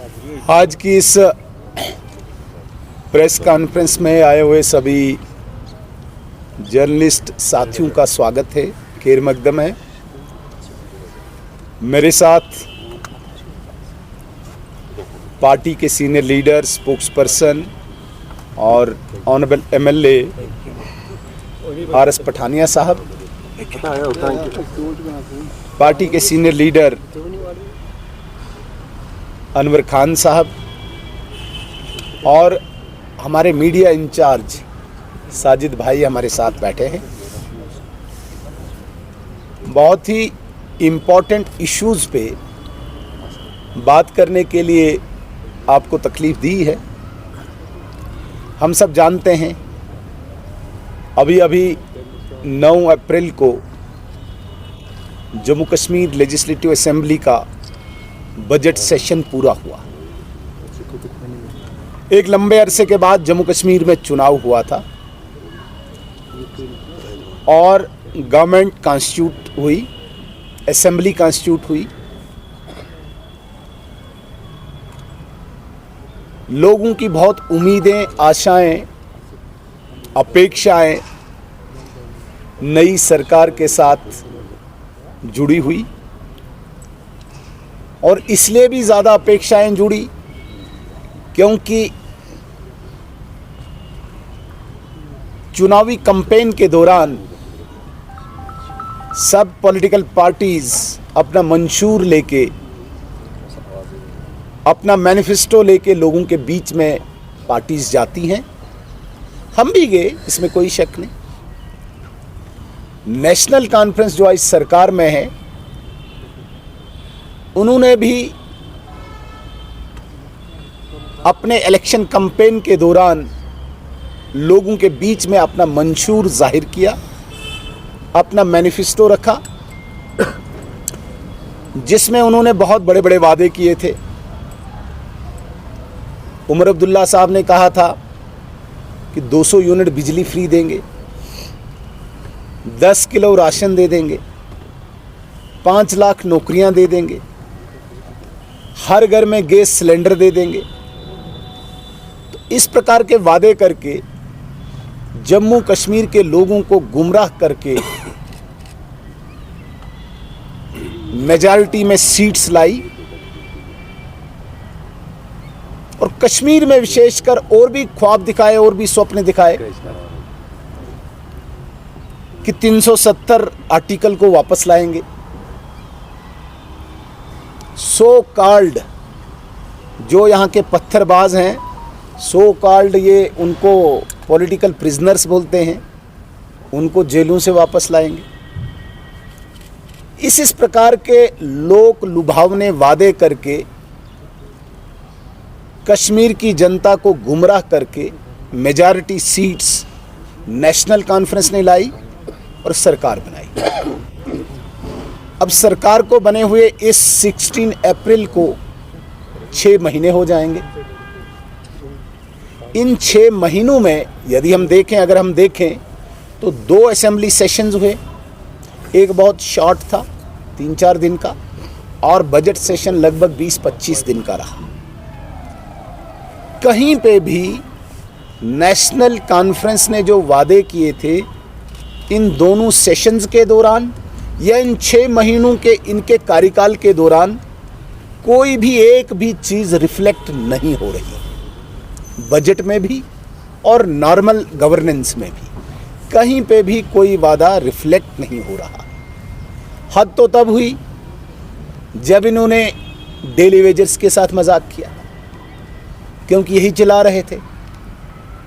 आज की इस प्रेस कॉन्फ्रेंस में आए हुए सभी जर्नलिस्ट साथियों का स्वागत है, खैर मकदम है। मेरे साथ पार्टी के सीनियर लीडर, स्पोक्स पर्सन और ऑनरेबल एमएलए आर.एस. पठानिया साहब, पार्टी के सीनियर लीडर अनवर खान साहब और हमारे मीडिया इंचार्ज साजिद भाई हमारे साथ बैठे हैं। बहुत ही इम्पोर्टेंट इश्यूज़ पे बात करने के लिए आपको तकलीफ़ दी है। हम सब जानते हैं अभी 9 अप्रैल को जम्मू कश्मीर लेजिस्लेटिव असेंबली का बजट सेशन पूरा हुआ। एक लंबे अरसे के बाद जम्मू कश्मीर में चुनाव हुआ था और गवर्नमेंट कॉन्स्टिट्यूट हुई, असेंबली कॉन्स्टिट्यूट हुई। लोगों की बहुत उम्मीदें, आशाएं, अपेक्षाएं नई सरकार के साथ जुड़ी हुई और इसलिए भी ज़्यादा अपेक्षाएं जुड़ी क्योंकि चुनावी कैंपेन के दौरान सब पॉलिटिकल पार्टीज़ अपना मंशूर लेके, अपना मैनिफेस्टो लेके लोगों के बीच में पार्टीज़ जाती हैं। हम भी गए, इसमें कोई शक नहीं। नेशनल कॉन्फ्रेंस जो आज सरकार में है, उन्होंने भी अपने इलेक्शन कैंपेन के दौरान लोगों के बीच में अपना मंशूर जाहिर किया, अपना मैनिफेस्टो रखा, जिसमें उन्होंने बहुत बड़े बड़े वादे किए थे। उमर अब्दुल्ला साहब ने कहा था कि 200 यूनिट बिजली फ्री देंगे, 10 किलो राशन दे देंगे, 5 लाख नौकरियां दे देंगे, हर घर में गैस सिलेंडर दे देंगे। तो इस प्रकार के वादे करके जम्मू कश्मीर के लोगों को गुमराह करके मेजॉरिटी में सीट्स लाई और कश्मीर में विशेषकर और भी ख्वाब दिखाए और भी स्वप्न दिखाए कि 370 आर्टिकल को वापस लाएंगे। सो कॉल्ड जो यहाँ के पत्थरबाज हैं, सो कॉल्ड ये उनको पॉलिटिकल प्रिजनर्स बोलते हैं, उनको जेलों से वापस लाएंगे। इस प्रकार के लोक लुभावने वादे करके कश्मीर की जनता को गुमराह करके मेजॉरिटी सीट्स नेशनल कॉन्फ्रेंस ने लाई और सरकार बनाई। अब सरकार को बने हुए इस 16 अप्रैल को 6 महीने हो जाएंगे। इन 6 महीनों में यदि हम देखें, अगर हम देखें तो 2 असेंबली सेशंस हुए। एक बहुत शॉर्ट था, 3-4 दिन का, और बजट सेशन लगभग 20-25 दिन का रहा। कहीं पे भी नेशनल कॉन्फ्रेंस ने जो वादे किए थे इन दोनों सेशंस के दौरान या इन 6 महीनों के इनके कार्यकाल के दौरान कोई भी एक भी चीज़ रिफ्लेक्ट नहीं हो रही। बजट में भी और नॉर्मल गवर्नेंस में भी कहीं पे भी कोई वादा रिफ्लेक्ट नहीं हो रहा। हद तो तब हुई जब इन्होंने डेली वेजर्स के साथ मजाक किया, क्योंकि यही चला रहे थे,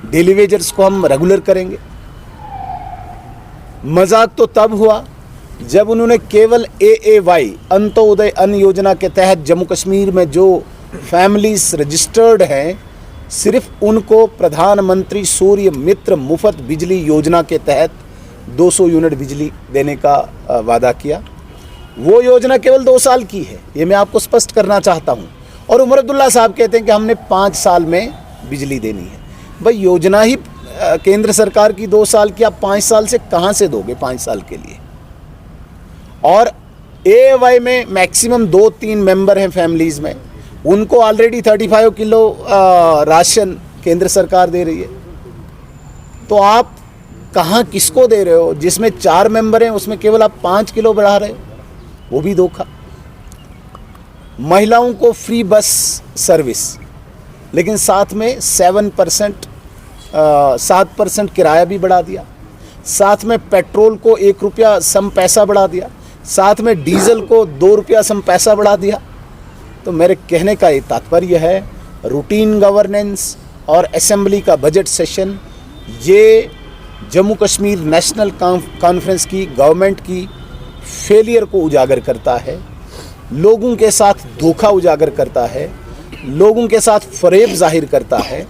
डेली वेजर्स को हम रेगुलर करेंगे। मजाक तो तब हुआ जब उन्होंने केवल AAY अंत्योदय अन्न योजना के तहत जम्मू कश्मीर में जो फैमिलीज रजिस्टर्ड हैं, सिर्फ उनको प्रधानमंत्री सूर्य मित्र मुफ्त बिजली योजना के तहत 200 यूनिट बिजली देने का वादा किया। वो योजना केवल 2 साल की है, ये मैं आपको स्पष्ट करना चाहता हूँ। और उमर अब्दुल्ला साहब कहते हैं कि हमने 5 साल में बिजली देनी है। भाई योजना ही केंद्र सरकार की 2 साल की, आप 5 साल से कहाँ से दोगे 5 साल के लिए? और AAY में मैक्सिमम 2-3 मेंबर हैं फैमिलीज़ में, उनको ऑलरेडी 35 किलो राशन केंद्र सरकार दे रही है। तो आप कहाँ किसको दे रहे हो? जिसमें 4 मेंबर हैं उसमें केवल आप 5 किलो बढ़ा रहे हो, वो भी धोखा। महिलाओं को फ्री बस सर्विस, लेकिन साथ में 7% किराया भी बढ़ा दिया, साथ में पेट्रोल को 1 रुपया सम पैसा बढ़ा दिया, साथ में डीजल को 2 रुपया सम पैसा बढ़ा दिया। तो मेरे कहने का ये तात्पर्य है, रूटीन गवर्नेंस और असेंबली का बजट सेशन ये जम्मू कश्मीर नेशनल कॉन्फ्रेंस की गवर्नमेंट की फेलियर को उजागर करता है, लोगों के साथ धोखा उजागर करता है, लोगों के साथ फरेब जाहिर करता है,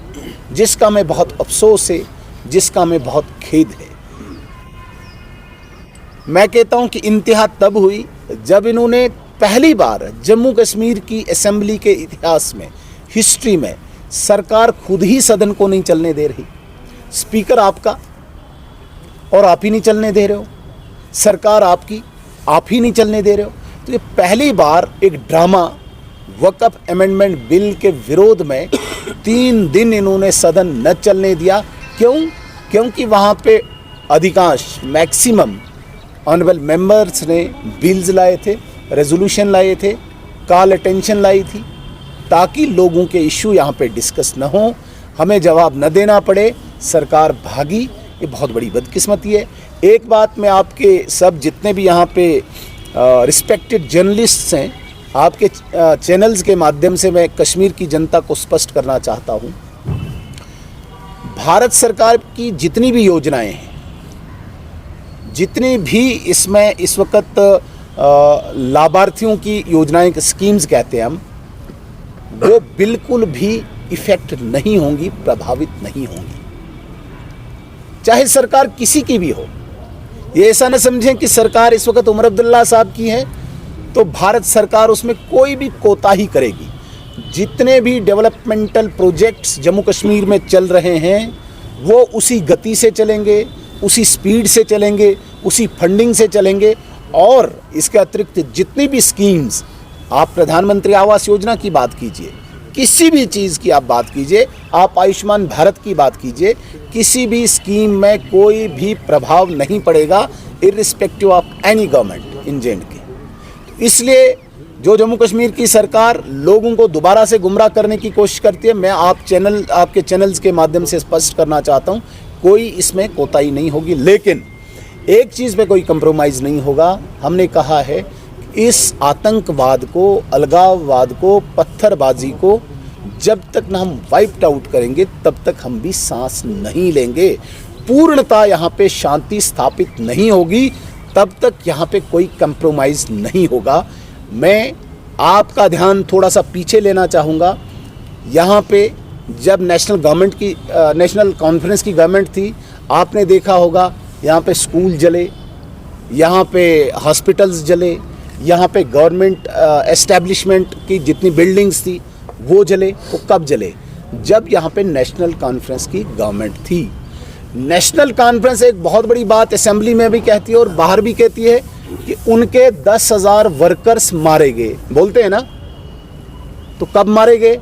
जिसका मैं बहुत अफसोस है, जिसका मैं बहुत खेद है। मैं कहता हूं कि इंतहा तब हुई जब इन्होंने पहली बार जम्मू कश्मीर की असेंबली के इतिहास में, हिस्ट्री में, सरकार खुद ही सदन को नहीं चलने दे रही। स्पीकर आपका और आप ही नहीं चलने दे रहे हो, सरकार आपकी, आप ही नहीं चलने दे रहे हो। तो ये पहली बार एक ड्रामा, वक़्फ़ अमेंडमेंट बिल के विरोध में 3 दिन इन्होंने सदन न चलने दिया। क्यों? क्योंकि वहाँ पे अधिकांश मैक्सिमम ऑनरेबल मेंबर्स ने बिल्स लाए थे, रेजोल्यूशन लाए थे, कॉल अटेंशन लाई थी, ताकि लोगों के इशू यहाँ पे डिस्कस न हो, हमें जवाब न देना पड़े, सरकार भागी। ये बहुत बड़ी बदकिस्मती है। एक बात मैं आपके सब जितने भी यहाँ पे रिस्पेक्टेड जर्नलिस्ट्स हैं, आपके चैनल्स के माध्यम से मैं कश्मीर की जनता को स्पष्ट करना चाहता हूँ, भारत सरकार की जितनी भी योजनाएं हैं, जितनी भी इसमें इस वक्त लाभार्थियों की योजनाएं, स्कीम्स कहते हैं हम, वो बिल्कुल भी इफ़ेक्ट नहीं होंगी, प्रभावित नहीं होंगी, चाहे सरकार किसी की भी हो। ये ऐसा न समझें कि सरकार इस वक्त उमर अब्दुल्ला साहब की है तो भारत सरकार उसमें कोई भी कोताही करेगी। जितने भी डेवलपमेंटल प्रोजेक्ट्स जम्मू कश्मीर में चल रहे हैं वो उसी गति से चलेंगे, उसी स्पीड से चलेंगे, उसी फंडिंग से चलेंगे। और इसके अतिरिक्त जितनी भी स्कीम्स, आप प्रधानमंत्री आवास योजना की बात कीजिए, किसी भी चीज़ की आप बात कीजिए, आप आयुष्मान भारत की बात कीजिए, किसी भी स्कीम में कोई भी प्रभाव नहीं पड़ेगा irrespective of any government in J&K। इसलिए जो जम्मू कश्मीर की सरकार लोगों को दोबारा से गुमराह करने की कोशिश करती है, मैं आपके चैनल्स के माध्यम से स्पष्ट करना चाहता हूँ, कोई इसमें कोताही नहीं होगी। लेकिन एक चीज़ पे कोई कंप्रोमाइज़ नहीं होगा। हमने कहा है इस आतंकवाद को, अलगाववाद को, पत्थरबाजी को जब तक ना हम वाइप्ड आउट करेंगे तब तक हम भी सांस नहीं लेंगे। पूर्णतः यहाँ पे शांति स्थापित नहीं होगी तब तक यहाँ पे कोई कंप्रोमाइज़ नहीं होगा। मैं आपका ध्यान थोड़ा सा पीछे लेना चाहूँगा। यहाँ पे जब नेशनल कॉन्फ्रेंस की गवर्नमेंट थी, आपने देखा होगा यहाँ पे स्कूल जले, यहाँ पे हॉस्पिटल्स जले, यहाँ पे गवर्नमेंट एस्टेब्लिशमेंट की जितनी बिल्डिंग्स थी वो जले। वो कब जले? जब यहाँ पे नेशनल कॉन्फ्रेंस की गवर्नमेंट थी। नेशनल कॉन्फ्रेंस एक बहुत बड़ी बात असेंबली में भी कहती है और बाहर भी कहती है कि उनके 10,000 वर्कर्स मारे गए, बोलते हैं ना। तो कब मारे गए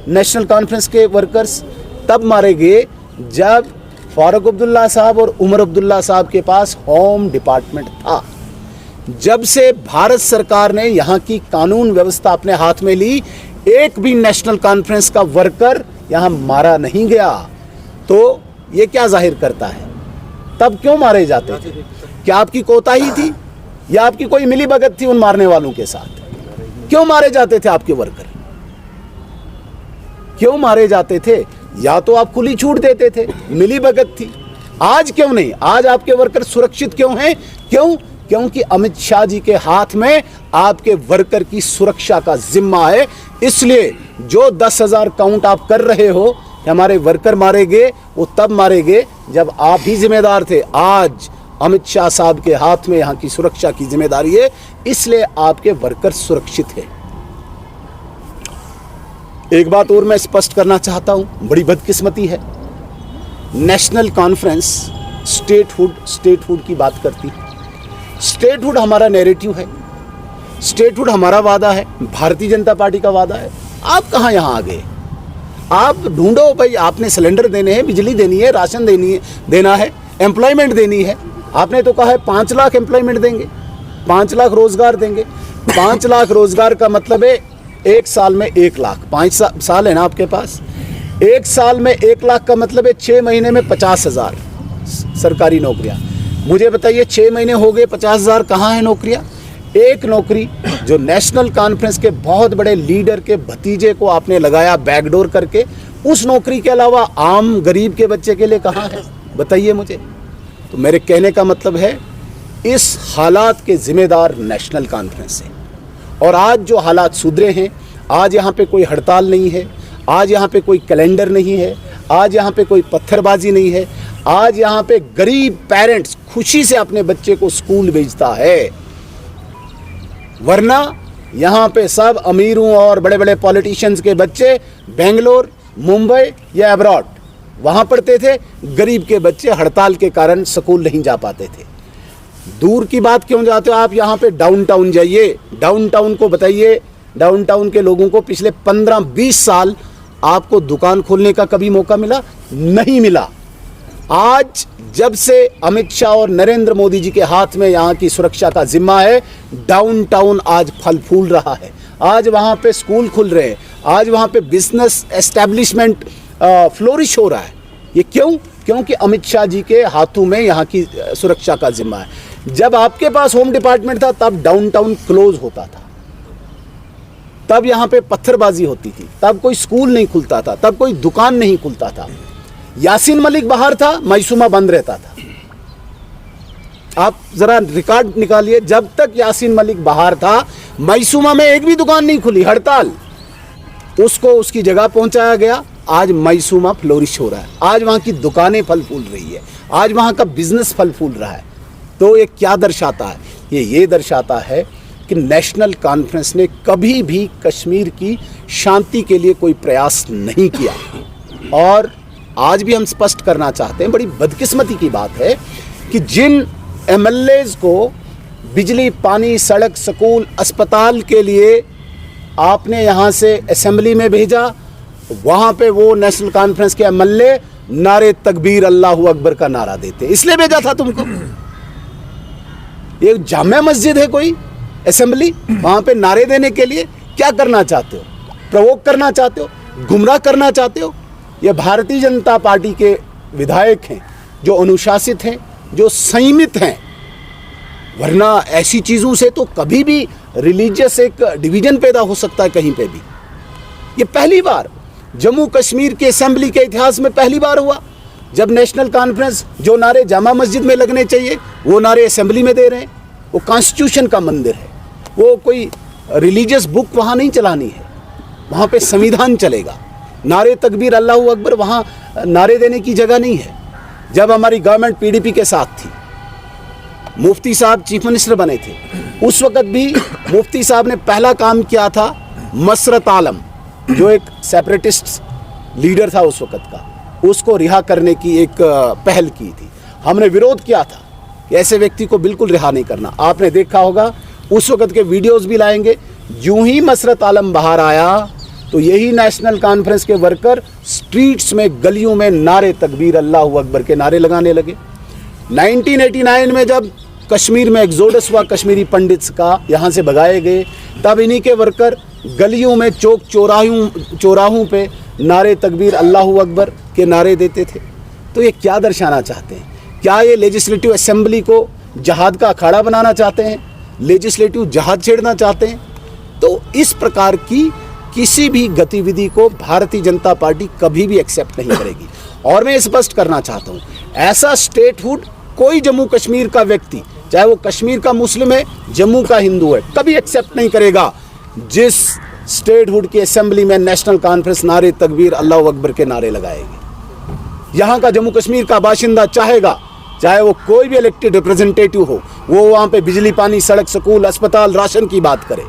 नेशनल कॉन्फ्रेंस के वर्कर्स? तब मारे गए जब फारूक अब्दुल्ला साहब और उमर अब्दुल्ला साहब के पास होम डिपार्टमेंट था। जब से भारत सरकार ने यहाँ की कानून व्यवस्था अपने हाथ में ली, एक भी नेशनल कॉन्फ्रेंस का वर्कर यहाँ मारा नहीं गया। तो ये क्या जाहिर करता है? तब क्यों मारे जाते थे? क्या आपकी कोताही थी या आपकी कोई मिलीभगत थी उन मारने वालों के साथ? क्यों मारे जाते थे आपके वर्कर? क्यों मारे जाते थे? या तो आप खुली छूट देते थे, मिलीभगत थी। आज क्यों नहीं? आज आपके वर्कर सुरक्षित क्यों हैं? क्यों? क्योंकि अमित शाह जी के हाथ में आपके वर्कर की सुरक्षा का जिम्मा है। इसलिए जो 10,000 काउंट आप कर रहे हो हमारे वर्कर मारे गए, वो तब मारे गए जब आप ही जिम्मेदार थे। आज अमित शाह साहब के हाथ में यहाँ की सुरक्षा की जिम्मेदारी है, इसलिए आपके वर्कर सुरक्षित है। एक बात और मैं स्पष्ट करना चाहता हूँ, बड़ी बदकिस्मती है, नेशनल कॉन्फ्रेंस स्टेटहुड की बात करती है। स्टेटहुड हमारा नैरेटिव है, स्टेटहुड हमारा वादा है, भारतीय जनता पार्टी का वादा है। आप कहाँ यहाँ आ गए? आप ढूंढो भाई, आपने सिलेंडर देने हैं, बिजली देनी है, राशन देना है, एम्प्लॉयमेंट देनी है। आपने तो कहा है 5 लाख एम्प्लॉयमेंट देंगे, 5 लाख रोजगार देंगे। 5 लाख रोजगार का मतलब है 1 साल में 1 लाख, 5 साल है ना आपके पास, 1 साल में 1 लाख का मतलब है 6 महीने में 50,000 सरकारी नौकरियां। मुझे बताइए 6 महीने हो गए, 50,000 कहाँ है नौकरियां? एक नौकरी जो नेशनल कॉन्फ्रेंस के बहुत बड़े लीडर के भतीजे को आपने लगाया बैकडोर करके, उस नौकरी के अलावा आम गरीब के बच्चे के लिए कहाँ है? बताइए मुझे। तो मेरे कहने का मतलब है इस हालात के जिम्मेदार नेशनल कॉन्फ्रेंस है। और आज जो हालात सुधरे हैं, आज यहाँ पे कोई हड़ताल नहीं है, आज यहाँ पे कोई कैलेंडर नहीं है, आज यहाँ पे कोई पत्थरबाजी नहीं है, आज यहाँ पे गरीब पेरेंट्स खुशी से अपने बच्चे को स्कूल भेजता है। वरना यहाँ पे सब अमीरों और बड़े बड़े पॉलिटिशियंस के बच्चे बेंगलोर, मुंबई या अब्रॉड वहाँ पढ़ते थे, गरीब के बच्चे हड़ताल के कारण स्कूल नहीं जा पाते थे। दूर की बात क्यों जाते हो आप? यहाँ पे डाउनटाउन जाइए, डाउनटाउन को बताइए, डाउनटाउन के लोगों को पिछले 15-20 साल आपको दुकान खोलने का कभी मौका मिला? नहीं मिला। आज जब से अमित शाह और नरेंद्र मोदी जी के हाथ में यहाँ की सुरक्षा का जिम्मा है, डाउनटाउन आज फल फूल रहा है। आज वहाँ पे स्कूल खुल रहे हैं, आज वहाँ पे बिजनेस एस्टेब्लिशमेंट फ्लोरिश हो रहा है। ये क्यों? क्योंकि अमित शाह जी के हाथों में यहाँ की सुरक्षा का जिम्मा है। जब आपके पास होम डिपार्टमेंट था तब डाउनटाउन क्लोज होता था, तब यहाँ पे पत्थरबाजी होती थी, तब कोई स्कूल नहीं खुलता था, तब कोई दुकान नहीं खुलता था। यासीन मलिक बाहर था, मैसूमा बंद रहता था। आप जरा रिकॉर्ड निकालिए, जब तक यासीन मलिक बाहर था मैसूमा में एक भी दुकान नहीं खुली, हड़ताल। उसको उसकी जगह पहुंचाया गया, आज मैसूमा फ्लोरिश हो रहा है, आज वहां की दुकानें फल फूल रही है, आज वहां का बिजनेस फल फूल रहा है। तो ये क्या दर्शाता है? ये दर्शाता है कि नेशनल कॉन्फ्रेंस ने कभी भी कश्मीर की शांति के लिए कोई प्रयास नहीं किया। और आज भी हम स्पष्ट करना चाहते हैं, बड़ी बदकिस्मती की बात है कि जिन एमएलएज को बिजली, पानी, सड़क, स्कूल, अस्पताल के लिए आपने यहाँ से असेंबली में भेजा, वहाँ पे वो नेशनल कॉन्फ्रेंस के एमएलए नारे तकबीर अल्लाहू अकबर का नारा देते। इसलिए भेजा था तुमको? ये जामिया मस्जिद है कोई असेंबली? वहाँ पे नारे देने के लिए क्या करना चाहते हो? प्रवोक करना चाहते हो? गुमराह करना चाहते हो? ये भारतीय जनता पार्टी के विधायक हैं जो अनुशासित हैं, जो संयमित हैं। वरना ऐसी चीज़ों से तो कभी भी रिलीजियस एक डिवीजन पैदा हो सकता है कहीं पे भी। ये पहली बार जम्मू कश्मीर के असेंबली के इतिहास में पहली बार हुआ जब नेशनल कॉन्फ्रेंस जो नारे जामा मस्जिद में लगने चाहिए वो नारे असेंबली में दे रहे हैं। वो कॉन्स्टिट्यूशन का मंदिर है, वो कोई रिलीजियस बुक वहाँ नहीं चलानी है, वहाँ पे संविधान चलेगा। नारे तकबीर अल्लाहू अकबर वहाँ नारे देने की जगह नहीं है। जब हमारी गवर्नमेंट पीडीपी के साथ थी, मुफ्ती साहब चीफ मिनिस्टर बने थे, उस वक़्त भी मुफ्ती साहब ने पहला काम किया था, मसरत आलम जो एक सेपरेटिस्ट लीडर था उस वक़्त का, उसको रिहा करने की एक पहल की थी। हमने विरोध किया था कि ऐसे व्यक्ति को बिल्कुल रिहा नहीं करना। आपने देखा होगा, उस वक़्त के वीडियोस भी लाएंगे। यूं ही मसरत आलम बाहर आया तो यही नेशनल कॉन्फ्रेंस के वर्कर स्ट्रीट्स में, गलियों में नारे तकबीर अल्लाहू अकबर के नारे लगाने लगे। 1989 में जब कश्मीर में एग्जोडस हुआ कश्मीरी पंडित्स का, यहाँ से भगाए गए, तब इन्हीं के वर्कर गलियों में, चौक चौराहों पे नारे तकबीर अल्लाहू अकबर के नारे देते थे। तो ये क्या दर्शाना चाहते हैं? क्या ये लेजिस्लेटिव असेंबली को जहाद का अखाड़ा बनाना चाहते हैं? लेजिस्लेटिव जहाद छेड़ना चाहते हैं? तो इस प्रकार की किसी भी गतिविधि को भारतीय जनता पार्टी कभी भी एक्सेप्ट नहीं करेगी। और मैं स्पष्ट करना चाहता हूँ, ऐसा स्टेटहुड कोई जम्मू कश्मीर का व्यक्ति, चाहे वो कश्मीर का मुस्लिम है, जम्मू का हिंदू है, कभी एक्सेप्ट नहीं करेगा जिस स्टेटहुड की असेंबली में नेशनल कॉन्फ्रेंस नारे तकबीर अल्लाहू अकबर के नारे लगाएगी। यहाँ का जम्मू कश्मीर का बाशिंदा चाहेगा, चाहे वो कोई भी इलेक्टेड रिप्रेजेंटेटिव हो, वो वहाँ पे बिजली, पानी, सड़क, स्कूल, अस्पताल, राशन की बात करे।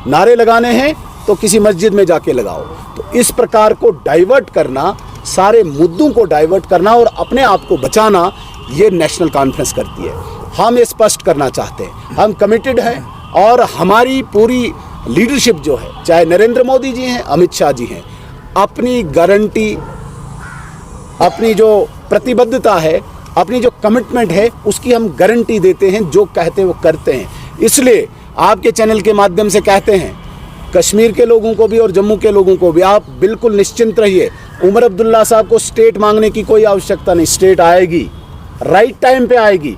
नारे लगाने हैं तो किसी मस्जिद में जाके लगाओ। तो इस प्रकार को डाइवर्ट करना, सारे मुद्दों को डाइवर्ट करना और अपने आप को बचाना, ये नेशनल कॉन्फ्रेंस करती है। हम ये स्पष्ट करना चाहते हैं, हम कमिटेड हैं और हमारी पूरी लीडरशिप जो है, चाहे नरेंद्र मोदी जी हैं, अमित शाह जी हैं, अपनी गारंटी, अपनी जो प्रतिबद्धता है, अपनी जो कमिटमेंट है, उसकी हम गारंटी देते हैं। जो कहते हैं वो करते हैं। इसलिए आपके चैनल के माध्यम से कहते हैं कश्मीर के लोगों को भी और जम्मू के लोगों को भी, आप बिल्कुल निश्चिंत रहिए। उमर अब्दुल्ला साहब को स्टेट मांगने की कोई आवश्यकता नहीं। स्टेट आएगी, राइट टाइम पे आएगी,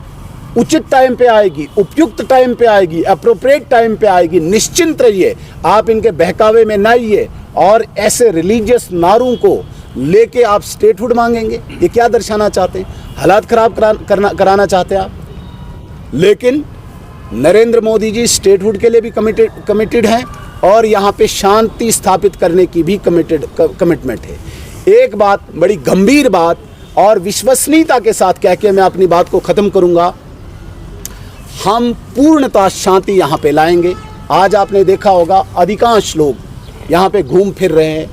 उचित टाइम पे आएगी, उपयुक्त टाइम पे आएगी, अप्रोप्रिएट टाइम पे आएगी। निश्चिंत रहिए, आप इनके बहकावे में ना आइए और ऐसे रिलीजियस नारों को लेके आप स्टेटहुड मांगेंगे। ये क्या दर्शाना चाहते हैं? हालात खराब कराना चाहते हैं आप। लेकिन नरेंद्र मोदी जी स्टेटहुड के लिए भी कमिटेड हैं और यहाँ पे शांति स्थापित करने की भी कमिटमेंट है। एक बात, बड़ी गंभीर बात और विश्वसनीयता के साथ कह के मैं अपनी बात को ख़त्म करूँगा, हम पूर्णतः शांति यहाँ पे लाएंगे। आज आपने देखा होगा अधिकांश लोग यहाँ पे घूम फिर रहे हैं,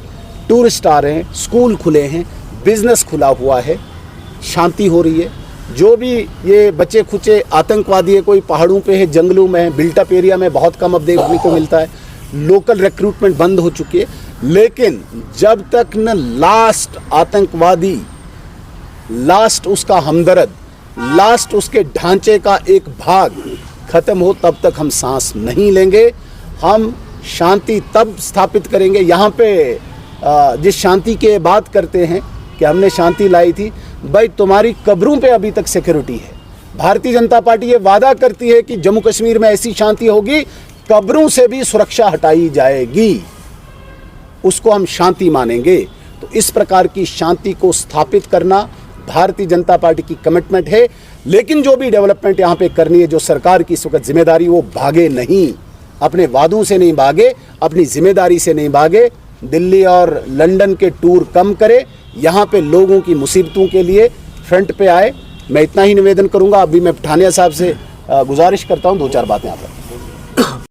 टूरिस्ट आ रहे हैं, स्कूल खुले हैं, बिजनेस खुला हुआ है, शांति हो रही है। जो भी ये बचे खुचे आतंकवादी है, कोई पहाड़ों पे है, जंगलों में है, बिल्टअप एरिया में बहुत कम अब देखने को मिलता है। लोकल रिक्रूटमेंट बंद हो चुकी है। लेकिन जब तक न लास्ट आतंकवादी, लास्ट उसका हमदर्द, लास्ट उसके ढांचे का एक भाग खत्म हो, तब तक हम सांस नहीं लेंगे। हम शांति तब स्थापित करेंगे। यहाँ पे जिस शांति की बात करते हैं कि हमने शांति लाई थी, भाई तुम्हारी कब्रों पे अभी तक सिक्योरिटी है। भारतीय जनता पार्टी ये वादा करती है कि जम्मू कश्मीर में ऐसी शांति होगी, कब्रों से भी सुरक्षा हटाई जाएगी। उसको हम शांति मानेंगे। तो इस प्रकार की शांति को स्थापित करना भारतीय जनता पार्टी की कमिटमेंट है। लेकिन जो भी डेवलपमेंट यहाँ पे करनी है, जो सरकार की इस वक्त जिम्मेदारी, वो भागे नहीं, अपने वादों से नहीं भागे, अपनी जिम्मेदारी से नहीं भागे। दिल्ली और लंदन के टूर कम करे, यहाँ पे लोगों की मुसीबतों के लिए फ्रंट पे आए। मैं इतना ही निवेदन करूँगा। अभी मैं पठानिया साहब से गुजारिश करता हूँ 2-4 बातें यहाँ पर।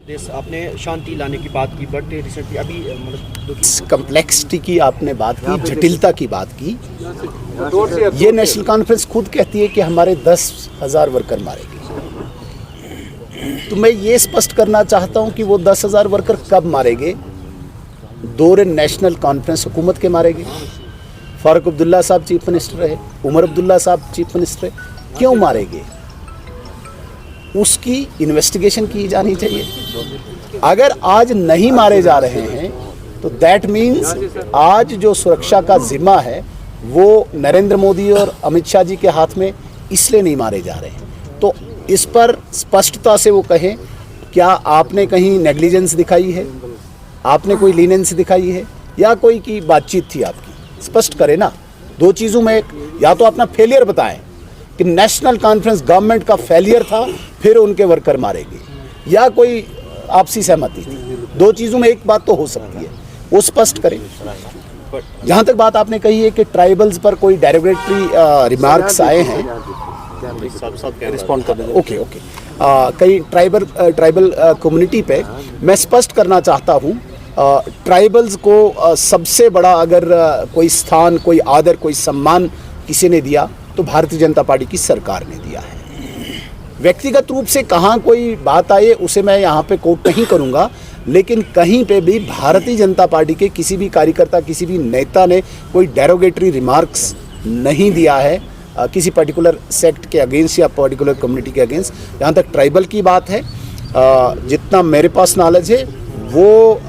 देश आपने शांति लाने की बात की, बट रिसेंटली अभी मतलब कम्प्लेक्सिटी की आपने बात की, जटिलता की बात की। ये नेशनल कॉन्फ्रेंस खुद कहती है कि हमारे 10,000 वर्कर मारे गए। तो मैं ये स्पष्ट करना चाहता हूँ कि वो 10,000 वर्कर कब मारे गए? दौरे नेशनल कॉन्फ्रेंस हुकूमत के मारे गए। फारूक अब्दुल्ला साहब चीफ मिनिस्टर रहे, उमर अब्दुल्ला साहब चीफ मिनिस्टर रहे, क्यों मारे गए? उसकी इन्वेस्टिगेशन की जानी चाहिए। अगर आज नहीं मारे जा रहे हैं तो दैट मीन्स आज जो सुरक्षा का जिम्मा है वो नरेंद्र मोदी और अमित शाह जी के हाथ में, इसलिए नहीं मारे जा रहे हैं। तो इस पर स्पष्टता से वो कहें, क्या आपने कहीं नेग्लिजेंस दिखाई है, आपने कोई लीनेंस दिखाई है, या कोई की बातचीत थी आपकी? स्पष्ट करें ना। 2 चीज़ों में एक, या तो अपना फेलियर बताएं कि नेशनल कॉन्फ्रेंस गवर्नमेंट का फेलियर था, फिर उनके वर्कर मारे गए, या कोई आपसी सहमति थी। 2 चीज़ों में एक बात तो हो सकती है, वो स्पष्ट करें। जहाँ तक बात आपने कही है कि ट्राइबल्स पर कोई डेरोगेटरी रिमार्क्स आए हैं, रिस्पॉन्ड कर दें। ओके। कई ट्राइबल कम्युनिटी पे मैं स्पष्ट करना चाहता हूँ, ट्राइबल्स को सबसे बड़ा अगर कोई स्थान, कोई आदर, कोई सम्मान किसी ने दिया तो भारतीय जनता पार्टी की सरकार ने दिया है। व्यक्तिगत रूप से कहाँ कोई बात आए उसे मैं यहाँ पे कोट नहीं करूँगा, लेकिन कहीं पे भी भारतीय जनता पार्टी के किसी भी कार्यकर्ता, किसी भी नेता ने कोई डेरोगेटरी रिमार्क्स नहीं दिया है किसी पर्टिकुलर सेक्ट के अगेंस्ट या पर्टिकुलर कम्युनिटी के अगेंस्ट। जहाँ तक ट्राइबल की बात है, जितना मेरे पास नॉलेज है, वो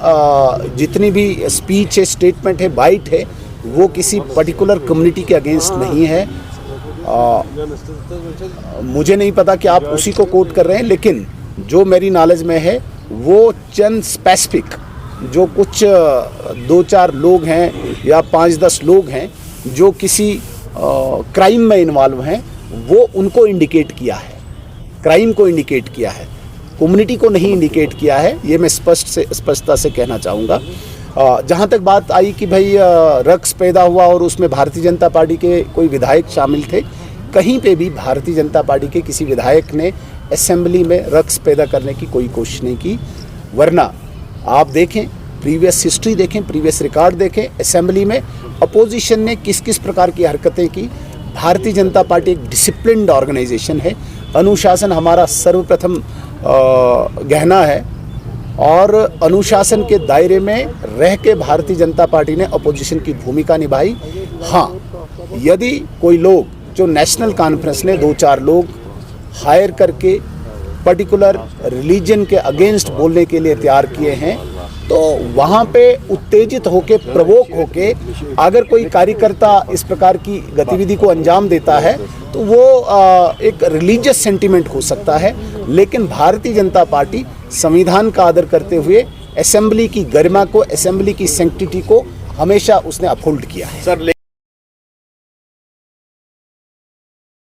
जितनी भी स्पीच है, स्टेटमेंट है, बाइट है, वो किसी पर्टिकुलर कम्युनिटी के अगेंस्ट नहीं है। मुझे नहीं पता कि आप उसी को कोट कर रहे हैं, लेकिन जो मेरी नॉलेज में है वो चंद स्पेसिफिक जो कुछ 2-4 लोग हैं या 5-10 लोग हैं जो किसी क्राइम में इन्वॉल्व हैं, वो उनको इंडिकेट किया है, क्राइम को इंडिकेट किया है, कम्युनिटी को नहीं इंडिकेट किया है। ये मैं स्पष्टता से कहना चाहूँगा। जहाँ तक बात आई कि भाई रक्स पैदा हुआ और उसमें भारतीय जनता पार्टी के कोई विधायक शामिल थे, कहीं पे भी भारतीय जनता पार्टी के किसी विधायक ने असेंबली में रक्स पैदा करने की कोई कोशिश नहीं की। वरना आप देखें, प्रीवियस हिस्ट्री देखें, प्रीवियस रिकॉर्ड देखें, असेंबली में अपोजिशन ने किस किस प्रकार की हरकतें की। भारतीय जनता पार्टी एक डिसिप्लिन्ड ऑर्गेनाइजेशन है। अनुशासन हमारा सर्वप्रथम गहना है। और अनुशासन के दायरे में रह के भारतीय जनता पार्टी ने अपोजिशन की भूमिका निभाई। हाँ, यदि कोई लोग जो नेशनल कॉन्फ्रेंस ने 2-4 लोग हायर करके पर्टिकुलर रिलीजन के अगेंस्ट बोलने के लिए तैयार किए हैं, तो वहाँ पे उत्तेजित होके, प्रवोक होके अगर कोई कार्यकर्ता इस प्रकार की गतिविधि को अंजाम देता है तो वो एक रिलीजियस सेंटिमेंट हो सकता है। लेकिन भारतीय जनता पार्टी संविधान का आदर करते हुए असेंबली की गरिमा को, असेंबली की सैंक्टिटी को हमेशा उसने अपहोल्ड किया है। सर